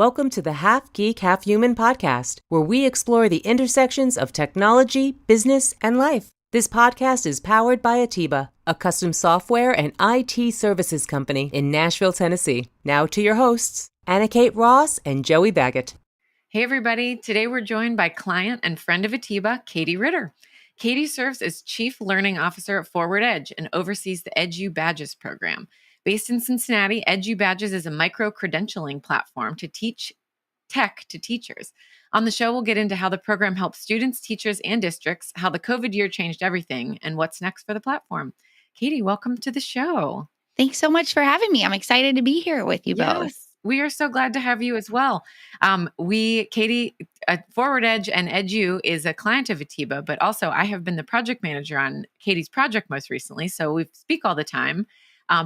Welcome to the Half Geek Half Human podcast, where we explore the intersections of technology, business, and life. This podcast is powered by Atiba, a custom software and IT services company in Nashville, Tennessee. Now to your hosts, Anna Kate Ross and Joey Baggett. Hey everybody, today we're joined by client and friend of Atiba, Katie Ritter. Katie serves as Chief Learning Officer at Forward Edge and oversees the EdgeU Badges program. Based in Cincinnati, EdgeU Badges is a micro-credentialing platform to teach tech to teachers. On the show, we'll get into how the program helps students, teachers, and districts, how the COVID year changed everything, and what's next for the platform. Katie, welcome to the show. Thanks so much for having me. I'm excited to be here with you both. We are so glad to have you as well. Katie, Forward Edge and EdgeU is a client of Atiba, but also I have been the project manager on Katie's project most recently, so we speak all the time,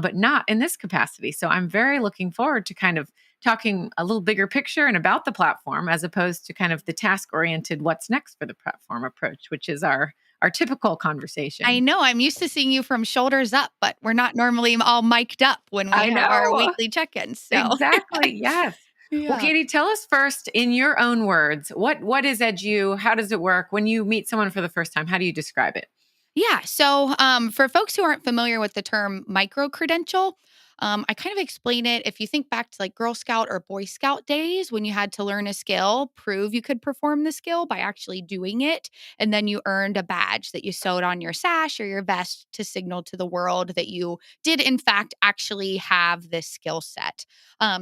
but not in this capacity. So I'm very looking forward to kind of talking a little bigger picture and about the platform as opposed to kind of the task-oriented what's next for the platform approach, which is our typical conversation. I know. I'm used to seeing you from shoulders up, but we're not normally all mic'd up when we have our weekly check-ins. So. Exactly. Yes. Yeah. Well, Katie, tell us first, in your own words, what is EdgeU? How does it work? When you meet someone for the first time, how do you describe it? Yeah. So for folks who aren't familiar with the term micro-credential, I kind of explain it. If you think back to like Girl Scout or Boy Scout days when you had to learn a skill, prove you could perform the skill by actually doing it, and then you earned a badge that you sewed on your sash or your vest to signal to the world that you did in fact actually have this skill set.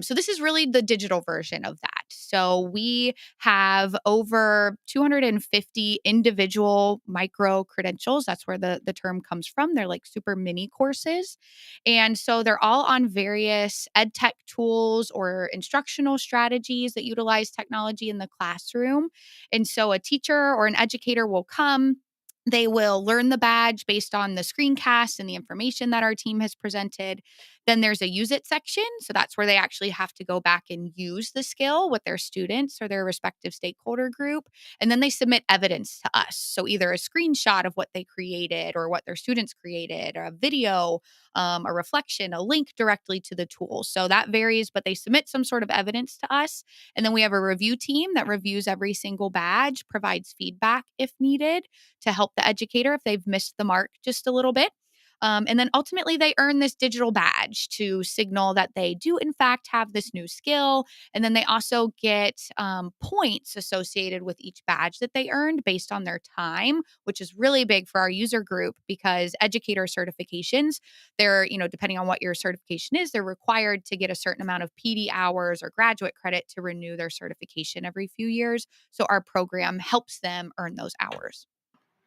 So this is really the digital version of that. So we have over 250 individual micro credentials. That's where the term comes from. They're like super mini courses. And so they're all on various EdTech tools or instructional strategies that utilize technology in the classroom. And so a teacher or an educator will come. They will learn the badge based on the screencast and the information that our team has presented. Then there's a use it section. So that's where they actually have to go back and use the skill with their students or their respective stakeholder group. And then they submit evidence to us. So either a screenshot of what they created or what their students created, or a video, a reflection, a link directly to the tool. So that varies, but they submit some sort of evidence to us. And then we have a review team that reviews every single badge, provides feedback if needed to help the educator if they've missed the mark just a little bit. And then ultimately they earn this digital badge to signal that they do in fact have this new skill. And then they also get points associated with each badge that they earned based on their time, which is really big for our user group because educator certifications, they're, depending on what your certification is, they're required to get a certain amount of PD hours or graduate credit to renew their certification every few years. So our program helps them earn those hours.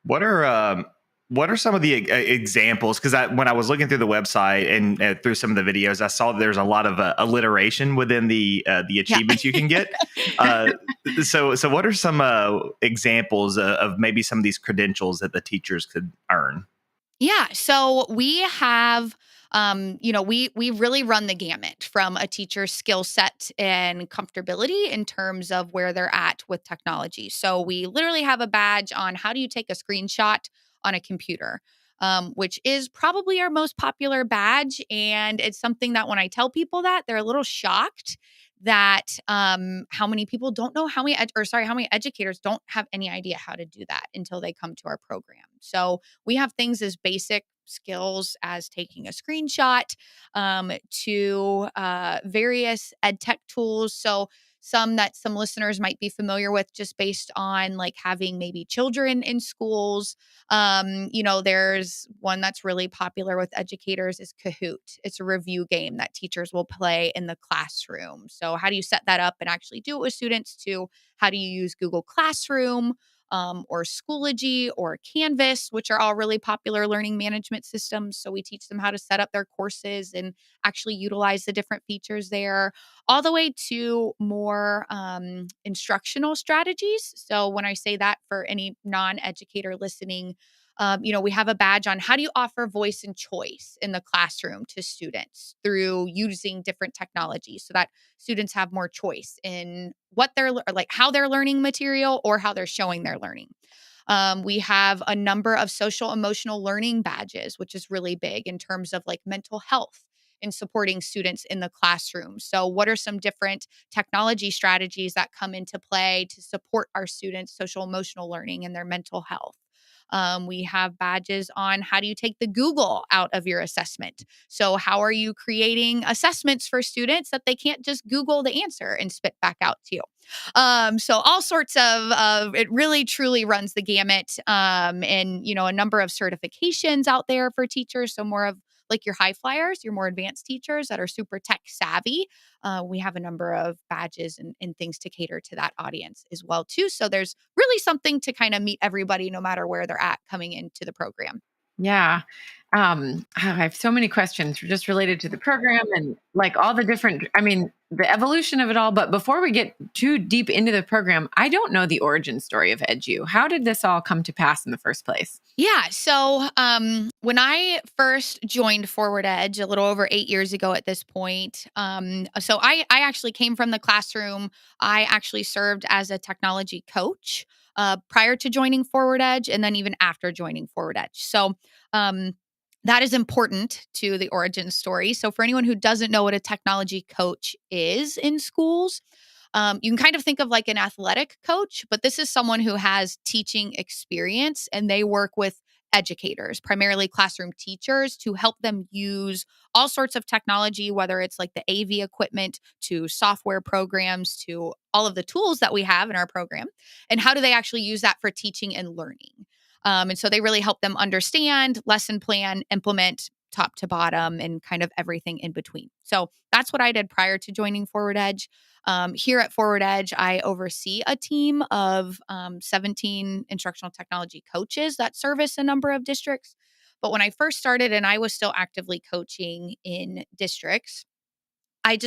What are some of the examples? Because when I was looking through the website and through some of the videos, I saw there's a lot of alliteration within the achievements you can get. So what are some examples of maybe some of these credentials that the teachers could earn? Yeah. So we have, we really run the gamut from a teacher's skill set and comfortability in terms of where they're at with technology. So we literally have a badge on how do you take a screenshot on a computer, which is probably our most popular badge. And it's something that when I tell people that, they're a little shocked that how many people don't know how many educators don't have any idea how to do that until they come to our program. So we have things as basic skills as taking a screenshot to various EdTech tools. So some listeners might be familiar with just based on like having maybe children in schools. There's one that's really popular with educators is Kahoot. It's a review game that teachers will play in the classroom. So how do you set that up and actually do it with students to how do you use Google Classroom? Or Schoology or Canvas, which are all really popular learning management systems. So we teach them how to set up their courses and actually utilize the different features there, all the way to more instructional strategies. So when I say that for any non-educator listening, we have a badge on how do you offer voice and choice in the classroom to students through using different technologies so that students have more choice in what they're like, how they're learning material or how they're showing their learning. We have a number of social emotional learning badges, which is really big in terms of like mental health in supporting students in the classroom. So what are some different technology strategies that come into play to support our students' social emotional learning and their mental health? We have badges on how do you take the Google out of your assessment? So, how are you creating assessments for students that they can't just Google the answer and spit back out to you? So, all sorts of it really truly runs the gamut. And, a number of certifications out there for teachers. So, more of like your high flyers, your more advanced teachers that are super tech savvy. We have a number of badges and things to cater to that audience as well too. So there's really something to kind of meet everybody no matter where they're at coming into the program. Yeah. I have so many questions just related to the program and like all the different, the evolution of it all. But before we get too deep into the program, I don't know the origin story of EdgeU. How did this all come to pass in the first place? Yeah. So when I first joined Forward Edge a little over 8 years ago at this point, so I actually came from the classroom. I actually served as a technology coach prior to joining Forward Edge and then even after joining Forward Edge. So that is important to the origin story. So for anyone who doesn't know what a technology coach is in schools, you can kind of think of like an athletic coach, but this is someone who has teaching experience and they work with educators, primarily classroom teachers, to help them use all sorts of technology, whether it's like the AV equipment to software programs to all of the tools that we have in our program. And how do they actually use that for teaching and learning? And so they really help them understand, lesson plan, implement top to bottom, and kind of everything in between. So that's what I did prior to joining Forward Edge. Here at Forward Edge, I oversee a team of 17 instructional technology coaches that service a number of districts. But when I first started and I was still actively coaching in districts, I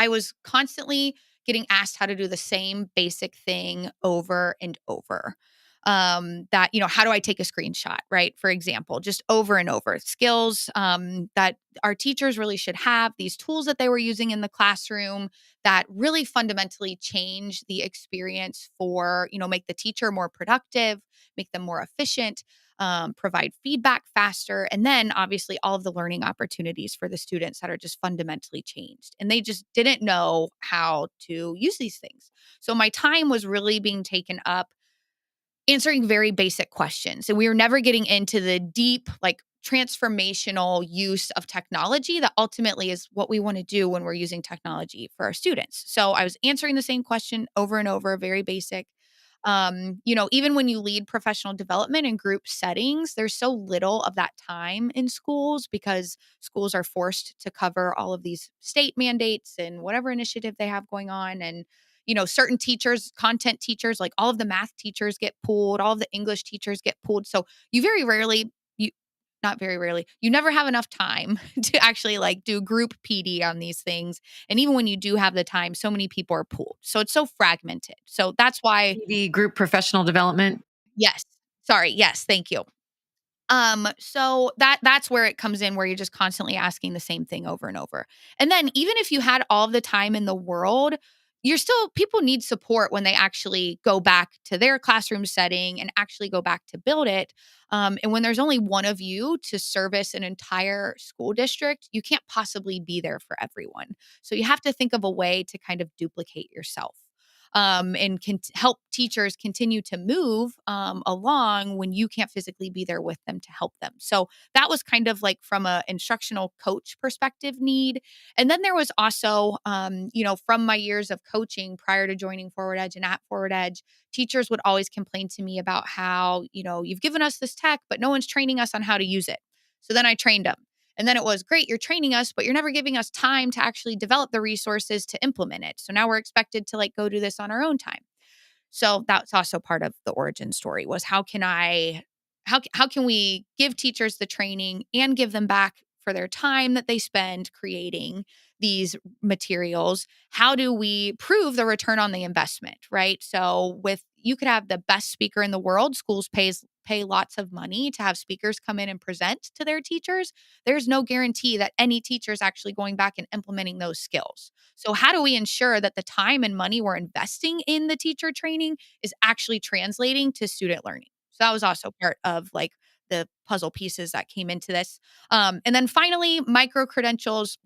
was constantly getting asked how to do the same basic thing over and over. How do I take a screenshot, right? For example, just over and over skills that our teachers really should have, these tools that they were using in the classroom that really fundamentally change the experience for, make the teacher more productive, make them more efficient, provide feedback faster, and then obviously all of the learning opportunities for the students that are just fundamentally changed. And they just didn't know how to use these things. So my time was really being taken up answering very basic questions. And we were never getting into the deep, like transformational use of technology that ultimately is what we want to do when we're using technology for our students. So I was answering the same question over and over, very basic. Even when you lead professional development in group settings, there's so little of that time in schools because schools are forced to cover all of these state mandates and whatever initiative they have going on. And certain teachers, content teachers, like all of the math teachers get pulled, all of the English teachers get pulled. So you very rarely, not very rarely, you never have enough time to actually like do group PD on these things. And even when you do have the time, so many people are pulled. So it's so fragmented. So that's why The group professional development. yes. Sorry. Yes. Thank you. So that's where it comes in, where you're just constantly asking the same thing over and over. And then even if you had all the time in the world, people need support when they actually go back to their classroom setting and actually go back to build it. And when there's only one of you to service an entire school district, you can't possibly be there for everyone. So you have to think of a way to kind of duplicate yourself. And can help teachers continue to move along when you can't physically be there with them to help them. So that was kind of like from a instructional coach perspective need. And then there was also, from my years of coaching prior to joining Forward Edge and at Forward Edge, teachers would always complain to me about how, you've given us this tech, but no one's training us on how to use it. So then I trained them. And then it was great, you're training us, but you're never giving us time to actually develop the resources to implement it. So now we're expected to like go do this on our own time. So that's also part of the origin story was how can we give teachers the training and give them back for their time that they spend creating these materials? How do we prove the return on the investment, right? So you could have the best speaker in the world, schools pay lots of money to have speakers come in and present to their teachers. There's no guarantee that any teacher is actually going back and implementing those skills. So how do we ensure that the time and money we're investing in the teacher training is actually translating to student learning? So that was also part of like the puzzle pieces that came into this. And then finally, micro credentials.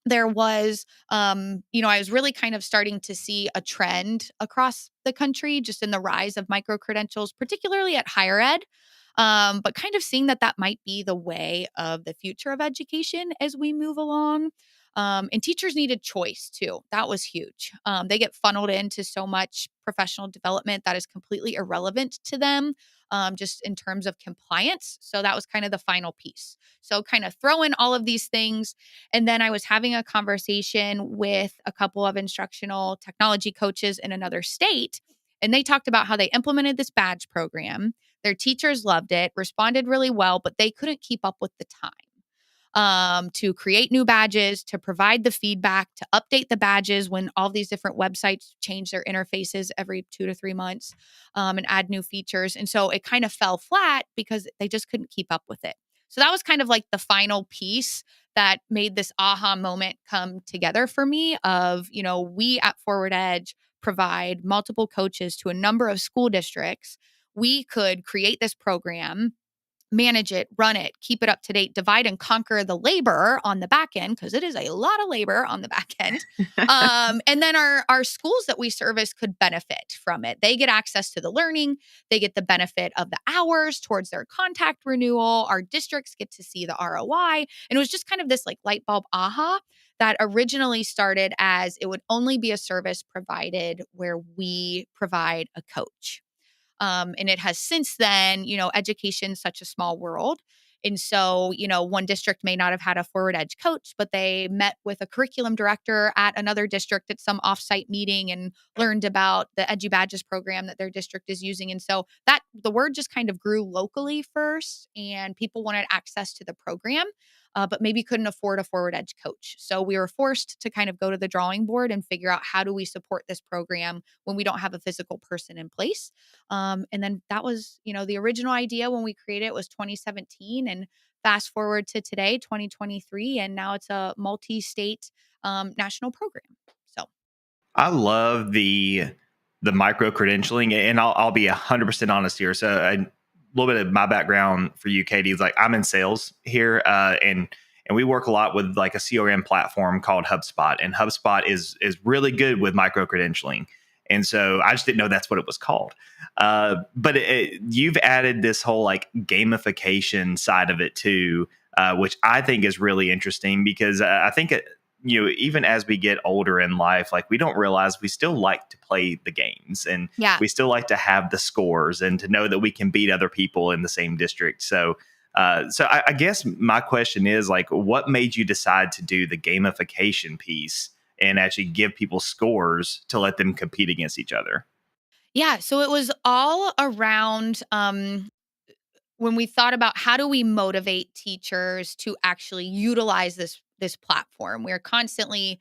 there was, I was really kind of starting to see a trend across the country just in the rise of micro credentials, particularly at higher ed. But kind of seeing that might be the way of the future of education as we move along. And teachers needed choice too. That was huge. They get funneled into so much professional development that is completely irrelevant to them, just in terms of compliance. So that was kind of the final piece. So kind of throw in all of these things. And then I was having a conversation with a couple of instructional technology coaches in another state. And they talked about how they implemented this badge program. Their teachers loved it, responded really well, but they couldn't keep up with the time to create new badges, to provide the feedback, to update the badges when all these different websites change their interfaces every 2 to 3 months, and add new features. And so it kind of fell flat because they just couldn't keep up with it. So that was kind of like the final piece that made this aha moment come together for me of, we at Forward Edge provide multiple coaches to a number of school districts. We could create this program, manage it, run it, keep it up to date, divide and conquer the labor on the back end, because it is a lot of labor on the back end. And then our schools that we service could benefit from it. They get access to the learning. They get the benefit of the hours towards their contact renewal. Our districts get to see the ROI. And it was just kind of this like light bulb aha that originally started as it would only be a service provided where we provide a coach. And it has since then, education's such a small world. And so, one district may not have had a Forward Edge coach, but they met with a curriculum director at another district at some offsite meeting and learned about the EdgeU Badges program that their district is using. And so that the word just kind of grew locally first, and people wanted access to the program, but maybe couldn't afford a Forward Edge coach. So we were forced to kind of go to the drawing board and figure out how do we support this program when we don't have a physical person in place. And then that was, the original idea when we created it was 2017, and fast forward to today, 2023, and now it's a multi-state national program. So I love the micro credentialing, and I'll be 100% honest here. So a little bit of my background for you, Katie, is like I'm in sales here, and we work a lot with like a CRM platform called HubSpot, and HubSpot is really good with micro credentialing. And so I just didn't know that's what it was called. But you've added this whole like gamification side of it too, which I think is really interesting because I think even as we get older in life, like we don't realize we still like to play the games, and we still like to have the scores and to know that we can beat other people in the same district. So I guess my question is like, what made you decide to do the gamification piece and actually give people scores to let them compete against each other? Yeah. So it was all around when we thought about how do we motivate teachers to actually utilize this platform. We're constantly,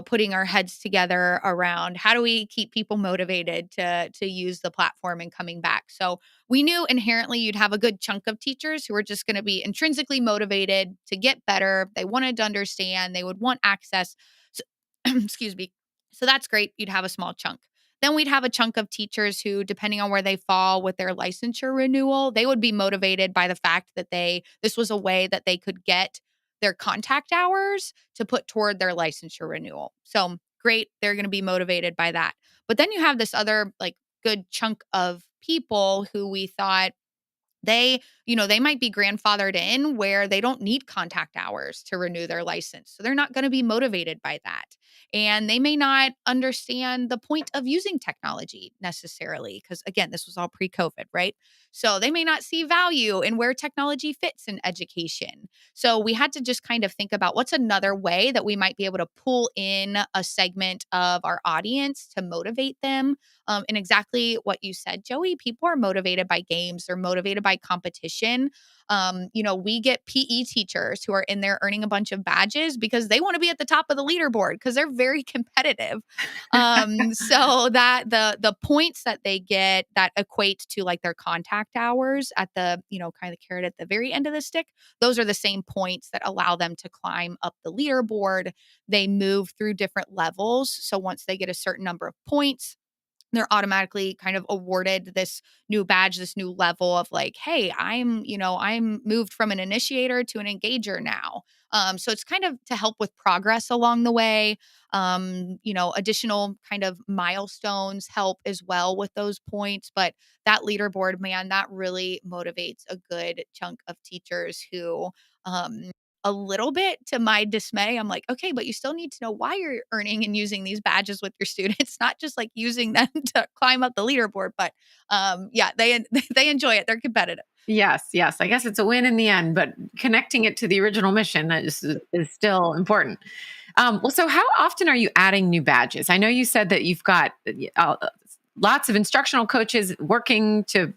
putting our heads together around how do we keep people motivated to use the platform and coming back. So we knew inherently you'd have a good chunk of teachers who were just going to be intrinsically motivated to get better. They wanted to understand, they would want access. So, excuse me. So that's great. You'd have a small chunk. Then we'd have a chunk of teachers who, depending on where they fall with their licensure renewal, they would be motivated by the fact that this was a way that they could get their contact hours to put toward their licensure renewal. So great. They're going to be motivated by that. But then you have this other like good chunk of people who we thought they might be grandfathered in where they don't need contact hours to renew their license. So they're not going to be motivated by that. And they may not understand the point of using technology necessarily, because again, this was all pre-COVID, right? So they may not see value in where technology fits in education. So we had to just kind of think about what's another way that we might be able to pull in a segment of our audience to motivate them. And exactly what you said, Joey, people are motivated by games. They're motivated by competition. We get PE teachers who are in there earning a bunch of badges because they want to be at the top of the leaderboard because they're very competitive. So that the points that they get that equate to like their contact hours at the, kind of the carrot at the very end of the stick, those are the same points that allow them to climb up the leaderboard. They move through different levels. So once they get a certain number of points, they're automatically kind of awarded this new badge, this new level of like, hey, I'm moved from an initiator to an engager now. So it's kind of to help with progress along the way. Additional kind of milestones help as well with those points. But that leaderboard, man, that really motivates a good chunk of teachers who, a little bit to my dismay, I'm like, okay, but you still need to know why you're earning and using these badges with your students, not just like using them to climb up the leaderboard. But yeah, they they enjoy it. They're competitive. Yes, yes. I guess it's a win in the end, but connecting it to the original mission is still important. Well, so how often are you adding new badges? I know you said that you've got lots of instructional coaches working to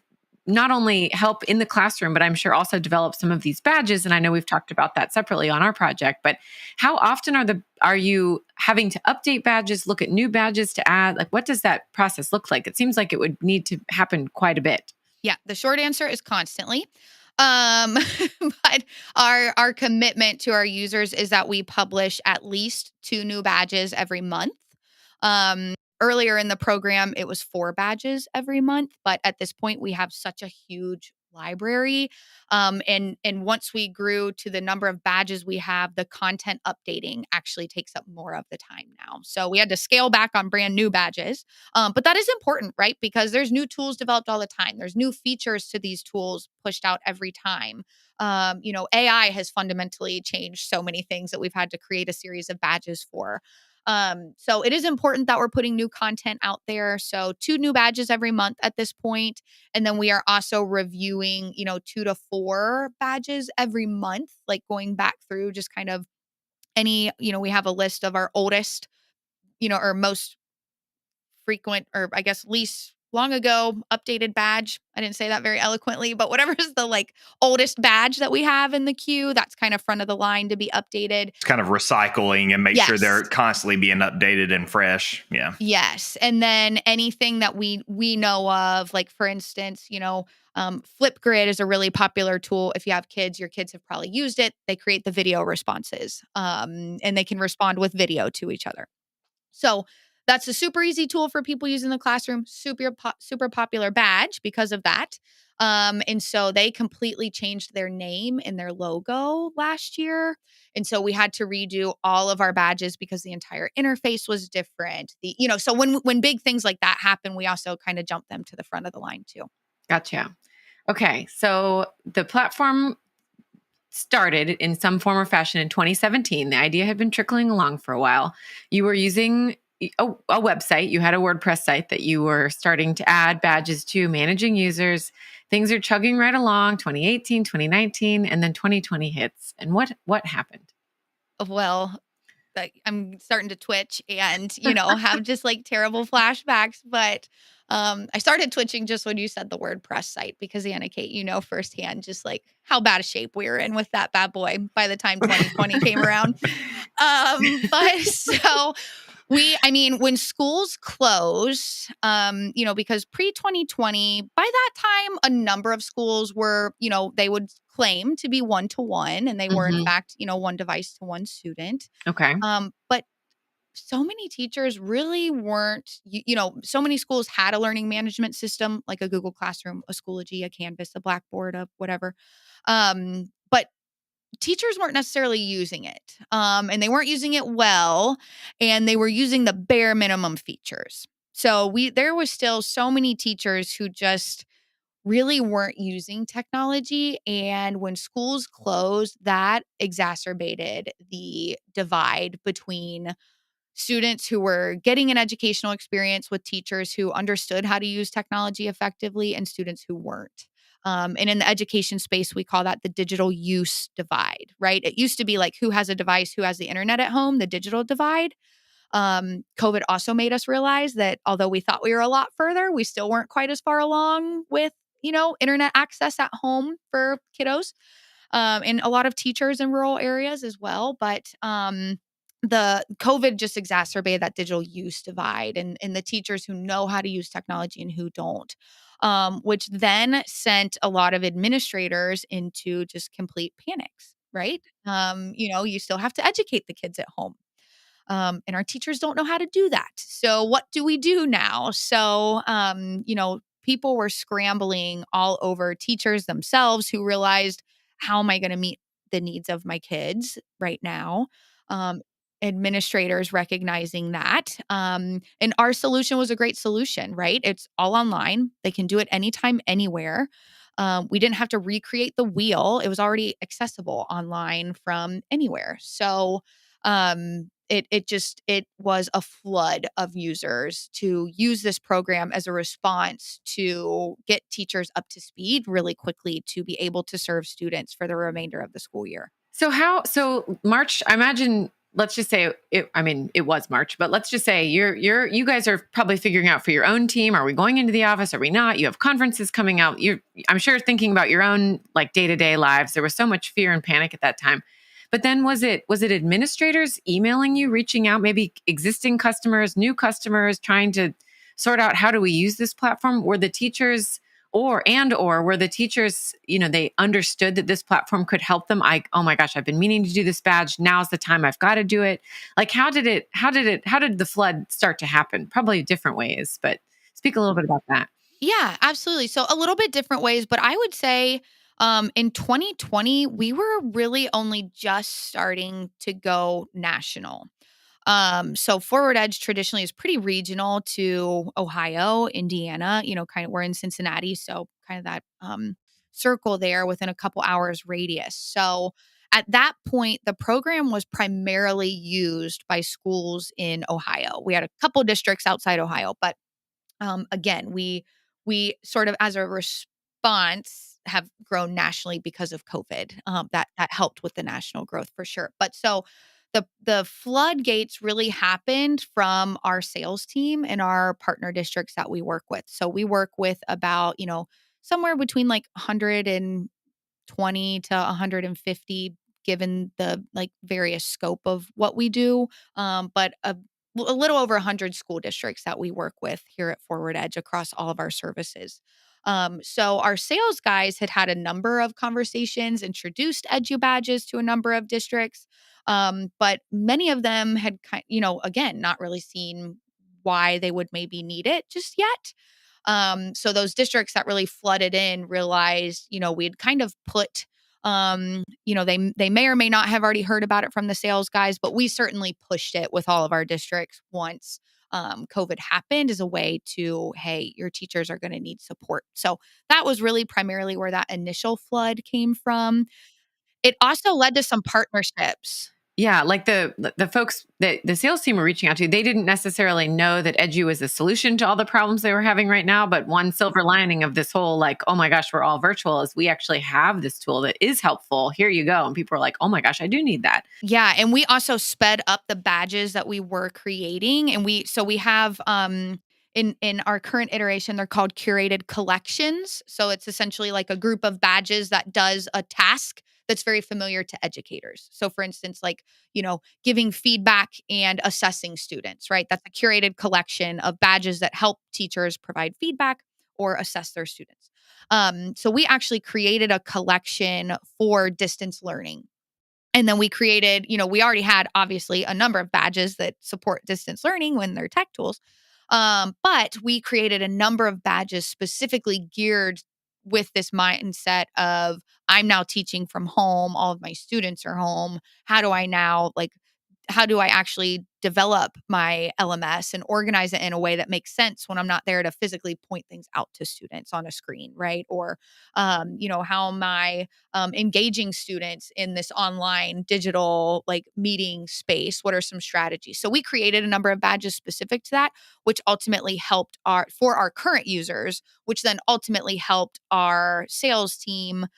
not only help in the classroom, but I'm sure also develop some of these badges. And I know we've talked about that separately on our project, but how often are you having to update badges, look at new badges to add? Like, what does that process look like? It seems like it would need to happen quite a bit. Yeah, the short answer is constantly. But our commitment to our users is that we publish at least 2 new badges every month. Earlier in the program, it was 4 badges every month, but at this point, we have such a huge library. And once we grew to the number of badges we have, the content updating actually takes up more of the time now. So we had to scale back on brand new badges. But that is important, right? Because there's new tools developed all the time. There's new features to these tools pushed out every time. AI has fundamentally changed so many things that we've had to create a series of badges for. So it is important that we're putting new content out there. So 2 new badges every month at this point. And then we are also reviewing, 2 to 4 badges every month, like going back through just kind of we have a list of our oldest, or most frequent, or I guess least long ago updated badge. I didn't say that very eloquently, but whatever is the like oldest badge that we have in the queue, that's kind of front of the line to be updated. It's kind of recycling and make sure they're constantly being updated and fresh. Yeah. Yes. And then anything that we know of, like for instance, Flipgrid is a really popular tool. If you have kids, your kids have probably used it. They create the video responses, and they can respond with video to each other. So that's a super easy tool for people using the classroom, super popular badge because of that. And so they completely changed their name and their logo last year. And so we had to redo all of our badges because the entire interface was different. So when big things like that happen, we also kind of jump them to the front of the line too. Gotcha. Okay. So the platform started in some form or fashion in 2017. The idea had been trickling along for a while. You were using a website. You had a WordPress site that you were starting to add badges to, managing users. Things are chugging right along, 2018, 2019, and then 2020 hits. And what happened? Well, I'm starting to twitch and, have just like terrible flashbacks. But I started twitching just when you said the WordPress site because Anna Kate, firsthand just like how bad a shape we were in with that bad boy by the time 2020 came around. But so when schools close, because pre-2020, by that time, a number of schools were, they would claim to be one-to-one, and they were in fact, one device to one student. Okay. But so many teachers really weren't, so many schools had a learning management system like a Google Classroom, a Schoology, a Canvas, a Blackboard, a whatever. But teachers weren't necessarily using it, and they weren't using it well, and they were using the bare minimum features. So there was still so many teachers who just really weren't using technology. And when schools closed, that exacerbated the divide between students who were getting an educational experience with teachers who understood how to use technology effectively and students who weren't. And in the education space, we call that the digital use divide, right? It used to be like who has a device, who has the internet at home, the digital divide. COVID also made us realize that although we thought we were a lot further, we still weren't quite as far along with, internet access at home for kiddos, and a lot of teachers in rural areas as well. But the COVID just exacerbated that digital use divide and the teachers who know how to use technology and who don't, which then sent a lot of administrators into just complete panics, right? You still have to educate the kids at home. And our teachers don't know how to do that. So what do we do now? So, people were scrambling all over, teachers themselves who realized, how am I going to meet the needs of my kids right now? Um, Administrators recognizing that. And our solution was a great solution, right? It's all online. They can do it anytime, anywhere. We didn't have to recreate the wheel. It was already accessible online from anywhere. So, it was a flood of users to use this program as a response to get teachers up to speed really quickly to be able to serve students for the remainder of the school year. So March, I imagine, let's just say it was March, but let's just say you guys are probably figuring out for your own team, are we going into the office? Are we not? You have conferences coming out. I'm sure thinking about your own like day-to-day lives. There was so much fear and panic at that time. But then was it administrators emailing you, reaching out, maybe existing customers, new customers, trying to sort out how do we use this platform? Were the teachers or were the teachers, they understood that this platform could help them? Oh my gosh, I've been meaning to do this badge. Now's the time. I've got to do it. Like, how did the flood start to happen? Probably different ways, but speak a little bit about that. Yeah, absolutely. So a little bit different ways, but I would say in 2020, we were really only just starting to go national. So Forward Edge traditionally is pretty regional to Ohio, Indiana, kind of we're in Cincinnati. So kind of that circle there within a couple hours radius. So at that point, the program was primarily used by schools in Ohio. We had a couple districts outside Ohio, but again, we sort of as a response have grown nationally because of COVID. That helped with the national growth for sure. But so the floodgates really happened from our sales team and our partner districts that we work with. So we work with about somewhere between like 120 to 150 given the like various scope of what we do. But a little over 100 school districts that we work with here at Forward Edge across all of our services. So our sales guys had a number of conversations, introduced EdgeU Badges to a number of districts, but many of them had, again, not really seen why they would maybe need it just yet. So those districts that really flooded in realized, we'd kind of put they may or may not have already heard about it from the sales guys, but we certainly pushed it with all of our districts once COVID happened as a way to, hey, your teachers are going to need support. So that was really primarily where that initial flood came from. It also led to some partnerships. Yeah, like the folks that the sales team were reaching out to, they didn't necessarily know that EdgeU was a solution to all the problems they were having right now. But one silver lining of this whole like, oh my gosh, we're all virtual, is we actually have this tool that is helpful. Here you go. And people are like, oh my gosh, I do need that. Yeah, and we also sped up the badges that we were creating, and we have in our current iteration, they're called curated collections. So it's essentially like a group of badges that does a task that's very familiar to educators. So for instance, like, giving feedback and assessing students, right? That's a curated collection of badges that help teachers provide feedback or assess their students. So we actually created a collection for distance learning. And then we created, we already had obviously a number of badges that support distance learning when they're tech tools. But we created a number of badges specifically geared with this mindset of, I'm now teaching from home. All of my students are home. How do I actually develop my LMS and organize it in a way that makes sense when I'm not there to physically point things out to students on a screen, right? Or, how am I engaging students in this online digital like meeting space? What are some strategies? So we created a number of badges specific to that, which ultimately helped for our current users, which then ultimately helped our sales team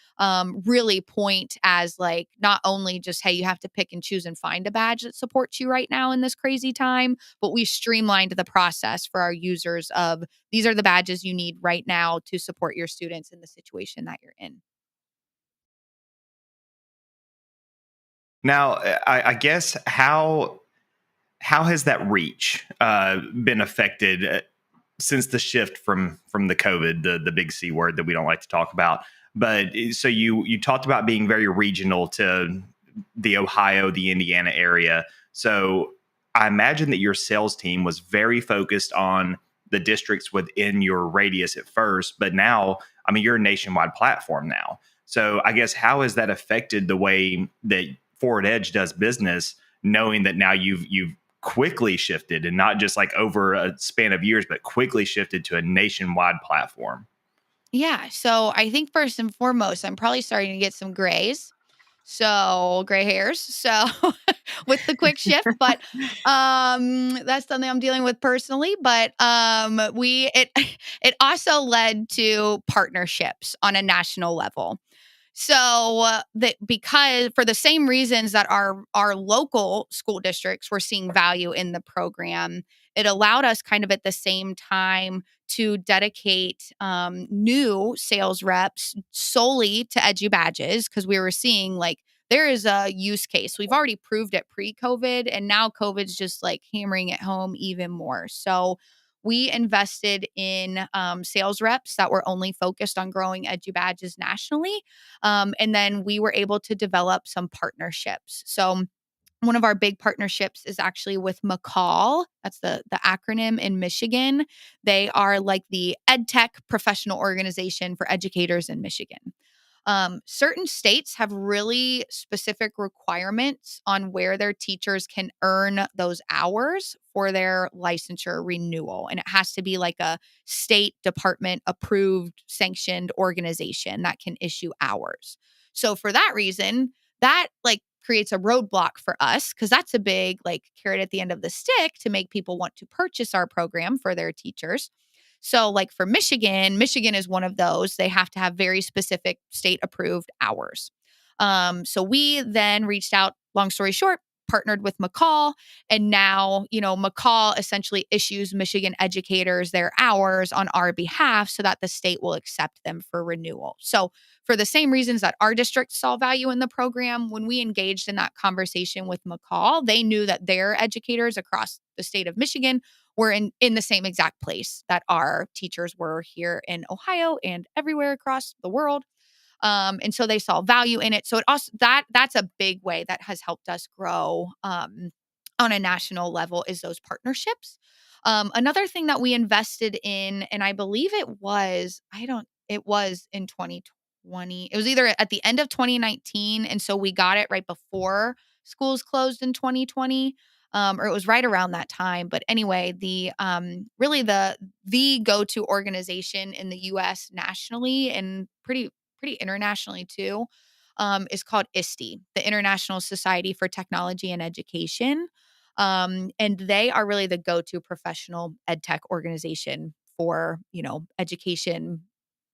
really point as like, not only just, hey, you have to pick and choose and find a badge that supports you right now in this crazy time, but we streamlined the process for our users of, these are the badges you need right now to support your students in the situation that you're in. Now, I guess how has that reach been affected since the shift from the COVID, the big C word that we don't like to talk about? But so you talked about being very regional to the Ohio, the Indiana area. So I imagine that your sales team was very focused on the districts within your radius at first, but now, I mean, you're a nationwide platform now. So I guess how has that affected the way that Forward Edge does business, knowing that now you've quickly shifted, and not just like over a span of years, but quickly shifted to a nationwide platform? Yeah. So I think first and foremost, I'm probably starting to get some grays. So gray hairs. So with the quick shift, but that's something I'm dealing with personally. But it also led to partnerships on a national level. So that because for the same reasons that our local school districts were seeing value in the program, it allowed us kind of at the same time to dedicate new sales reps solely to EdgeU Badges because we were seeing like there is a use case. We've already proved it pre-COVID, and now COVID's just like hammering it home even more. So we invested in sales reps that were only focused on growing EdgeU Badges nationally. And then we were able to develop some partnerships. So one of our big partnerships is actually with McCall. That's the acronym in Michigan. They are like the EdTech professional organization for educators in Michigan. Certain states have really specific requirements on where their teachers can earn those hours for their licensure renewal. And it has to be like a state department approved, sanctioned organization that can issue hours. So for that reason, that like creates a roadblock for us because that's a big like carrot at the end of the stick to make people want to purchase our program for their teachers. So, like for Michigan, Michigan is one of those. They have to have very specific state approved hours. So we then reached out, long story short, partnered with McCall. And now, McCall essentially issues Michigan educators their hours on our behalf so that the state will accept them for renewal. So, for the same reasons that our district saw value in the program, when we engaged in that conversation with McCall, they knew that their educators across the state of Michigan were in the same exact place that our teachers were here in Ohio and everywhere across the world. And so they saw value in it. So it also that's a big way that has helped us grow on a national level is those partnerships. Another thing that we invested in, and I believe it was in 2020. It was either at the end of 2019, and so we got it right before schools closed in 2020. Or it was right around that time. But anyway, the really the go-to organization in the U.S. nationally and pretty internationally too, is called ISTE, the International Society for Technology and Education. And they are really the go-to professional ed tech organization for, education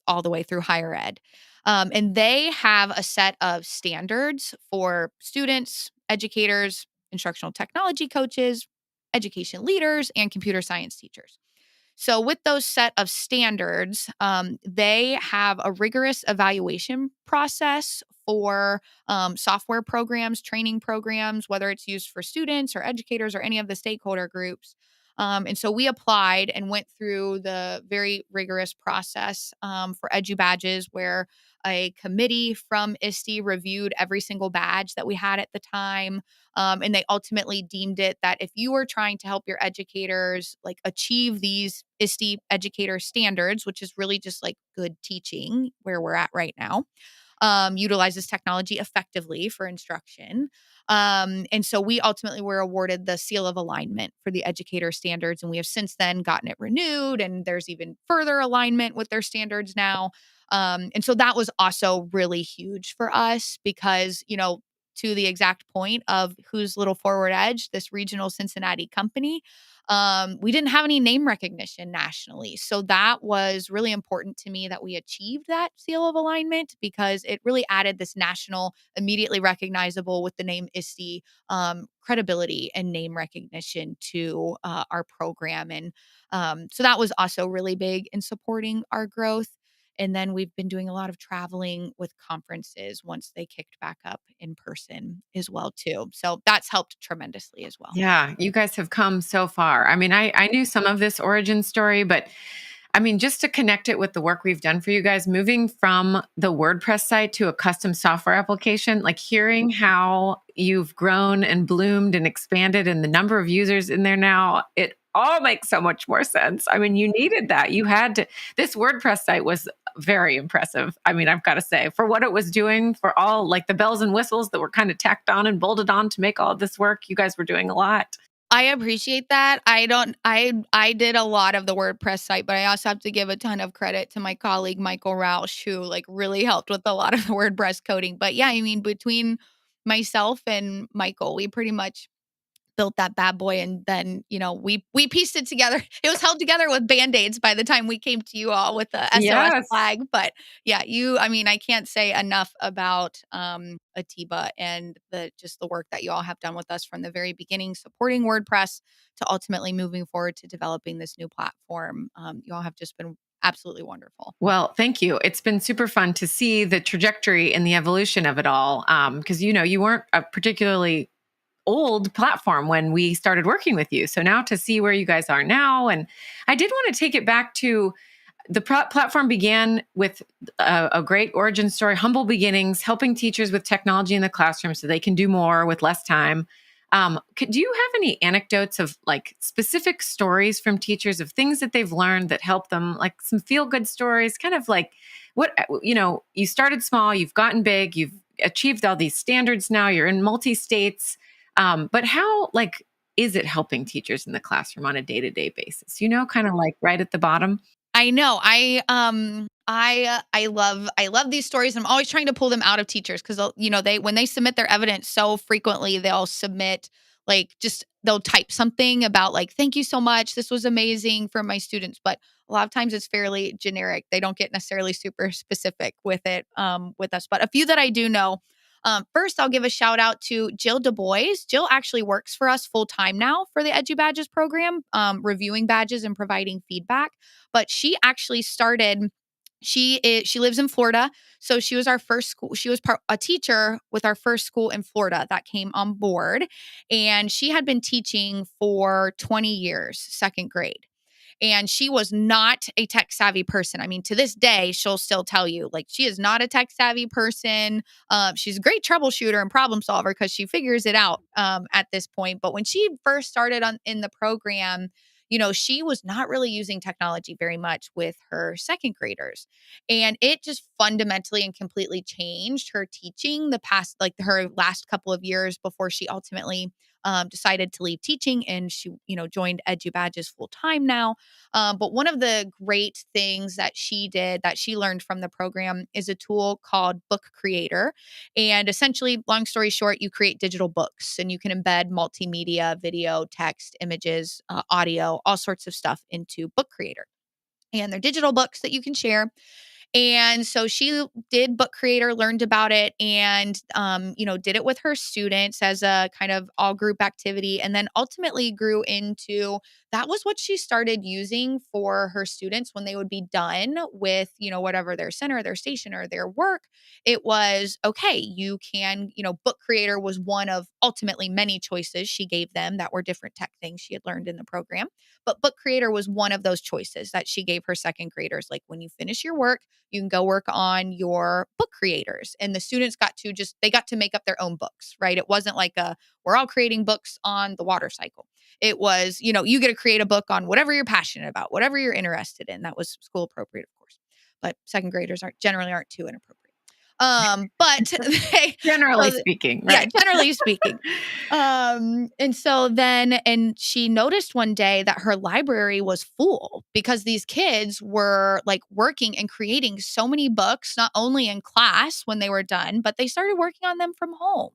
all the way through higher ed. And they have a set of standards for students, educators, instructional technology coaches, education leaders, and computer science teachers. So, with those set of standards, they have a rigorous evaluation process for software programs, training programs, whether it's used for students or educators or any of the stakeholder groups. And so we applied and went through the very rigorous process for EdgeU Badges, where a committee from ISTE reviewed every single badge that we had at the time. And they ultimately deemed it that if you were trying to help your educators like achieve these ISTE educator standards, which is really just like good teaching where we're at right now, utilizes technology effectively for instruction. And so we ultimately were awarded the seal of alignment for the educator standards. And we have since then gotten it renewed, and there's even further alignment with their standards now. And so that was also really huge for us because, to the exact point of who's Little Forward Edge, this regional Cincinnati company, we didn't have any name recognition nationally. So that was really important to me that we achieved that seal of alignment because it really added this national, immediately recognizable with the name ISTE, credibility and name recognition to our program. And so that was also really big in supporting our growth. And then we've been doing a lot of traveling with conferences once they kicked back up in person as well, too. So that's helped tremendously as well. Yeah, you guys have come so far. I mean, I knew some of this origin story, but I mean, just to connect it with the work we've done for you guys, moving from the WordPress site to a custom software application, like hearing how you've grown and bloomed and expanded and the number of users in there now, it all makes so much more sense. I mean, you needed that. You had to, this WordPress site was very impressive. I mean, I've got to say, for what it was doing, for all like the bells and whistles that were kind of tacked on and bolted on to make all of this work, you guys were doing a lot. I appreciate that. I did a lot of the WordPress site, but I also have to give a ton of credit to my colleague, Michael Roush, who like really helped with a lot of the WordPress coding. But yeah, I mean, between myself and Michael, we pretty much built that bad boy, and then we pieced it together. It was held together with band-aids by the time we came to you all with the SOS Yes. flag. But yeah, I mean, I can't say enough about Atiba and the work that you all have done with us from the very beginning, supporting WordPress to ultimately moving forward to developing this new platform. You all have just been absolutely wonderful. Well, thank you. It's been super fun to see the trajectory and the evolution of it all. Because you weren't a particularly old platform when we started working with you. So now to see where you guys are now, and I did want to take it back to the platform began with a great origin story, humble beginnings, helping teachers with technology in the classroom so they can do more with less time. Do you have any anecdotes of like specific stories from teachers of things that they've learned that help them, like some feel-good stories, kind of like what, you started small, you've gotten big, you've achieved all these standards now, you're in multi-states. But how, like, is it helping teachers in the classroom on a day-to-day basis? Kind of like right at the bottom. I know. I love these stories. I'm always trying to pull them out of teachers because when they submit their evidence, so frequently they'll submit they'll type something about like, thank you so much, this was amazing for my students. But a lot of times it's fairly generic. They don't get necessarily super specific with it with us. But a few that I do know. First, I'll give a shout out to Jill Du Bois. Jill actually works for us full time now for the EdgeU Badges program, reviewing badges and providing feedback. But she actually started. She lives in Florida, so she was our first school. She was a teacher with our first school in Florida that came on board, and she had been teaching for 20 years, second grade. And she was not a tech savvy person. I mean, to this day, she'll still tell you, like, she is not a tech savvy person. She's a great troubleshooter and problem solver because she figures it out at this point. But when she first started in the program, she was not really using technology very much with her second graders. And it just fundamentally and completely changed her teaching her last couple of years before she ultimately decided to leave teaching, and she, joined EdgeU Badges full time now. But one of the great things that she did that she learned from the program is a tool called Book Creator. And essentially, long story short, you create digital books and you can embed multimedia, video, text, images, audio, all sorts of stuff into Book Creator. And they're digital books that you can share. And so she did Book Creator, learned about it, and, did it with her students as a kind of all group activity. And then ultimately grew into, that was what she started using for her students when they would be done with, whatever their center, their station, or their work. It was, okay, you can, Book Creator was one of ultimately many choices she gave them that were different tech things she had learned in the program. But Book Creator was one of those choices that she gave her second graders. Like, when you finish your work, you can go work on your book creators. And the students got to make up their own books, right? It wasn't like we're all creating books on the water cycle. It was, you get to create a book on whatever you're passionate about, whatever you're interested in. That was school appropriate, of course. But second graders generally aren't too inappropriate. But Generally speaking, right? Yeah, generally speaking. And she noticed one day that her library was full because these kids were like working and creating so many books, not only in class when they were done, but they started working on them from home.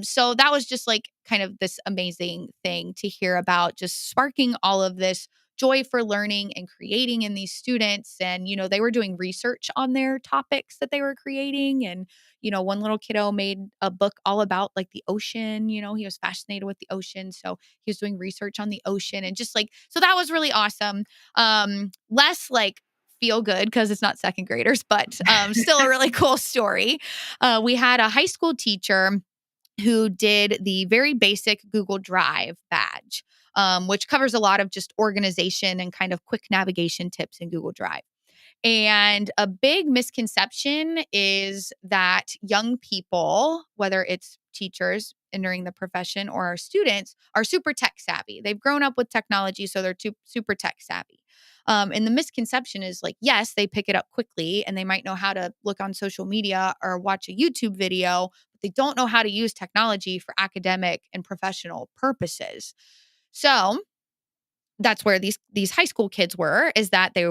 So that was just like kind of this amazing thing to hear about, just sparking all of this joy for learning and creating in these students. And, they were doing research on their topics that they were creating. And, one little kiddo made a book all about like the ocean. He was fascinated with the ocean. So he was doing research on the ocean and just like, so that was really awesome. Less like feel good because it's not second graders, but still a really cool story. We had a high school teacher who did the very basic Google Drive badge, which covers a lot of just organization and kind of quick navigation tips in Google Drive. And a big misconception is that young people, whether it's teachers entering the profession or our students, are super tech savvy. They've grown up with technology, so they're super tech savvy. And the misconception is like, yes, they pick it up quickly and they might know how to look on social media or watch a YouTube video, but they don't know how to use technology for academic and professional purposes. So that's where these high school kids were, is that they,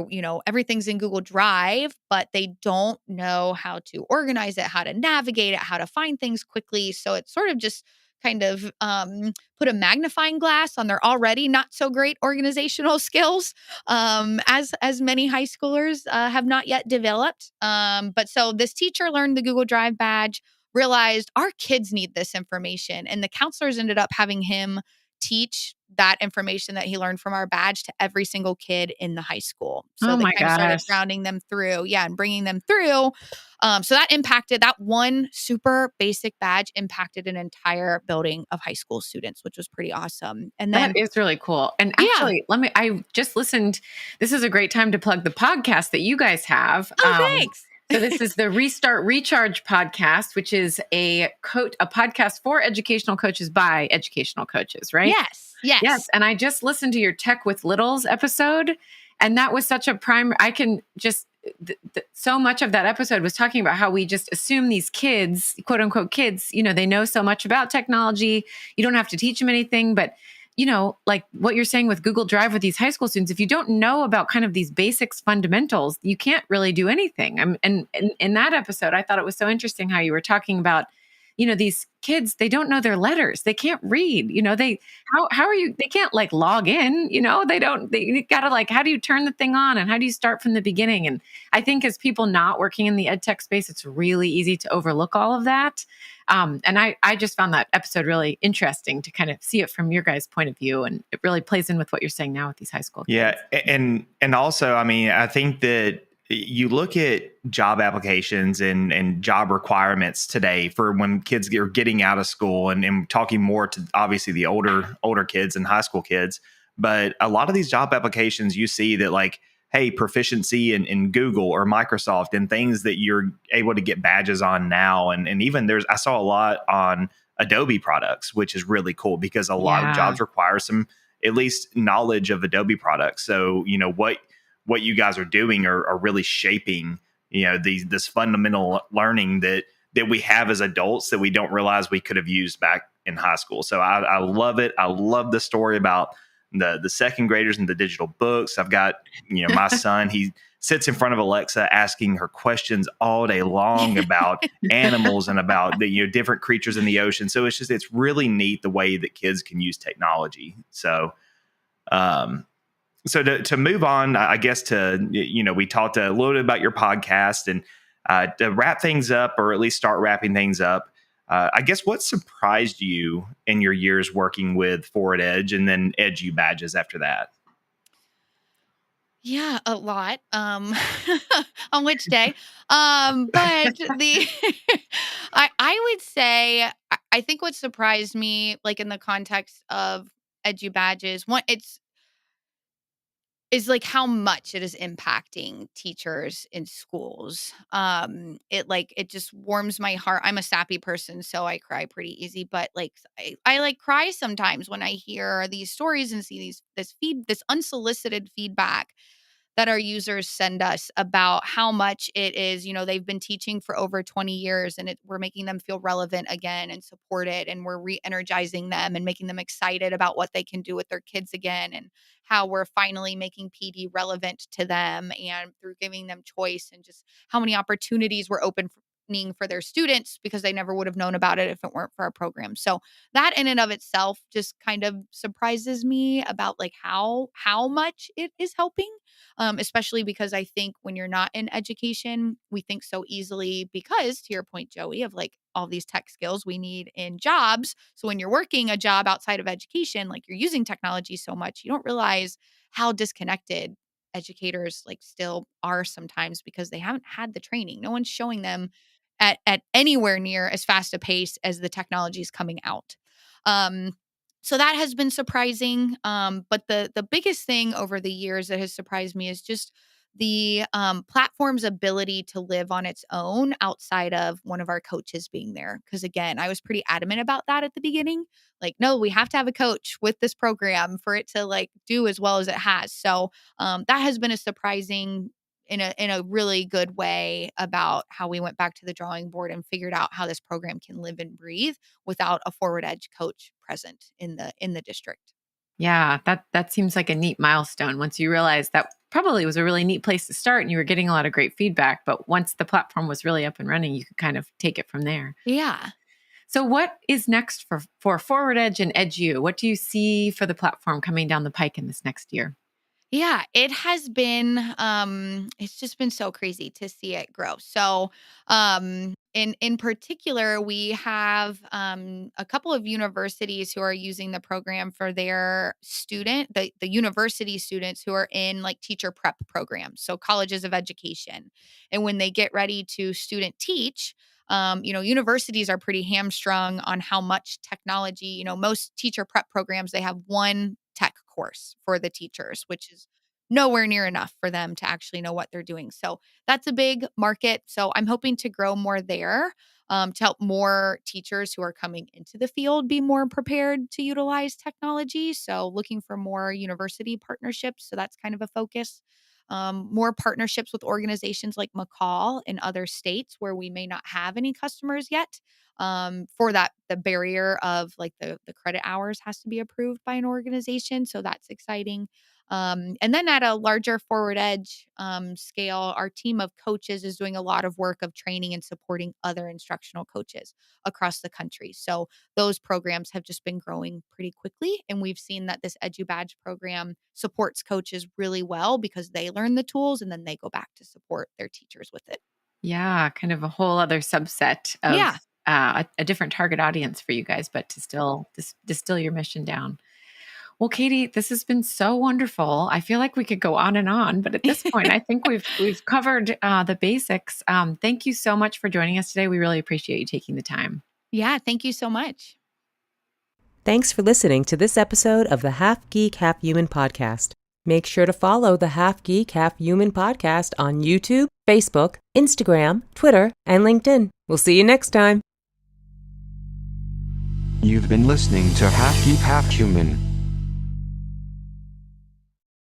everything's in Google Drive, but they don't know how to organize it, how to navigate it, how to find things quickly. So it's sort of just kind of put a magnifying glass on their already not so great organizational skills, as many high schoolers have not yet developed. But so this teacher learned the Google Drive badge, realized our kids need this information, and the counselors ended up having him teach that information that he learned from our badge to every single kid in the high school. So Oh they my kind of started gosh. grounding them through, and bringing them through. So that impacted, that one super basic badge impacted an entire building of high school students, which was pretty awesome. And then, That is really cool. And Yeah. actually, I just listened. This is a great time to plug the podcast that you guys have. thanks. So this is the Restart Recharge podcast, which is a podcast for educational coaches by educational coaches, right? Yes. And I just listened to your Tech with Littles episode, and that was such a prime. I can just so much of that episode was talking about how we just assume these kids, quote unquote kids, they know so much about technology. You don't have to teach them anything, but like what you're saying with Google Drive with these high school students, if you don't know about kind of these basics fundamentals, you can't really do anything. And in that episode, I thought it was so interesting how you were talking about, these kids, they don't know their letters. They can't read, how are you, they can't like log in, they gotta like, how do you turn the thing on and how do you start from the beginning? And I think as people not working in the ed tech space, it's really easy to overlook all of that. And I just found that episode really interesting to kind of see it from your guys' point of view. And it really plays in with what you're saying now with these high school kids. Yeah. And also, I mean, I think that you look at job applications and job requirements today for when kids are getting out of school, and talking more to obviously the older kids and high school kids. But a lot of these job applications, you see that like, hey, proficiency in Google or Microsoft and things that you're able to get badges on now. And even I saw a lot on Adobe products, which is really cool because a lot of jobs require some at least knowledge of Adobe products. So, what you guys are doing are really shaping, this fundamental learning that we have as adults that we don't realize we could have used back in high school. So I love it. I love the story about the second graders and the digital books. I've got, my son, he sits in front of Alexa asking her questions all day long about animals and about the different creatures in the ocean. So it's really neat the way that kids can use technology. So, so to move on, I guess we talked a little bit about your podcast, and to wrap things up, or at least start wrapping things up, I guess what surprised you in your years working with Forward Edge and then EdgeU Badges after that? Yeah, a lot. On which day? But the I would say I think what surprised me, like in the context of EdgeU Badges, is like how much it is impacting teachers in schools. It just warms my heart. I'm a sappy person, so I cry pretty easy, but like I like cry sometimes when I hear these stories and see this unsolicited feedback that our users send us about how much it is, they've been teaching for over 20 years, and we're making them feel relevant again and supported, and we're re-energizing them and making them excited about what they can do with their kids again, and how we're finally making PD relevant to them, and through giving them choice, and just how many opportunities we're opening for their students because they never would have known about it if it weren't for our program. So that in and of itself just kind of surprises me about like how much it is helping. Especially because I think when you're not in education, we think so easily because, to your point, Joey, of like all these tech skills we need in jobs. So when you're working a job outside of education, like you're using technology so much, you don't realize how disconnected educators like still are sometimes because they haven't had the training. No one's showing them at anywhere near as fast a pace as the technology is coming out. So that has been surprising. But the biggest thing over the years that has surprised me is just the platform's ability to live on its own outside of one of our coaches being there. Because again, I was pretty adamant about that at the beginning. Like, no, we have to have a coach with this program for it to like do as well as it has. So that has been a surprising in a really good way about how we went back to the drawing board and figured out how this program can live and breathe without a Forward Edge coach present in the district. Yeah, that seems like a neat milestone. Once you realize that probably was a really neat place to start and you were getting a lot of great feedback, but once the platform was really up and running, you could kind of take it from there. Yeah. So what is next for Forward Edge and EdgeU? What do you see for the platform coming down the pike in this next year? Yeah, it has been it's just been so crazy to see it grow. So, in particular, we have a couple of universities who are using the program for their the university students who are in like teacher prep programs, so colleges of education. And when they get ready to student teach, universities are pretty hamstrung on how much technology, most teacher prep programs, they have one tech course for the teachers, which is nowhere near enough for them to actually know what they're doing. So that's a big market. So I'm hoping to grow more there to help more teachers who are coming into the field be more prepared to utilize technology. So looking for more university partnerships. So that's kind of a focus. More partnerships with organizations like McCall in other states where we may not have any customers yet. For that, the barrier of like the credit hours has to be approved by an organization. So that's exciting. And then at a larger Forward Edge scale, our team of coaches is doing a lot of work of training and supporting other instructional coaches across the country. So those programs have just been growing pretty quickly. And we've seen that this EdgeU Badge program supports coaches really well because they learn the tools and then they go back to support their teachers with it. Yeah, kind of a whole other subset of Yeah. A different target audience for you guys, but to still distill your mission down. Well, Katie, this has been so wonderful. I feel like we could go on and on, but at this point, I think we've covered the basics. Thank you so much for joining us today. We really appreciate you taking the time. Yeah. Thank you so much. Thanks for listening to this episode of the Half Geek Half Human podcast. Make sure to follow the Half Geek Half Human podcast on YouTube, Facebook, Instagram, Twitter, and LinkedIn. We'll see you next time. You've been listening to Half Geek Half Human.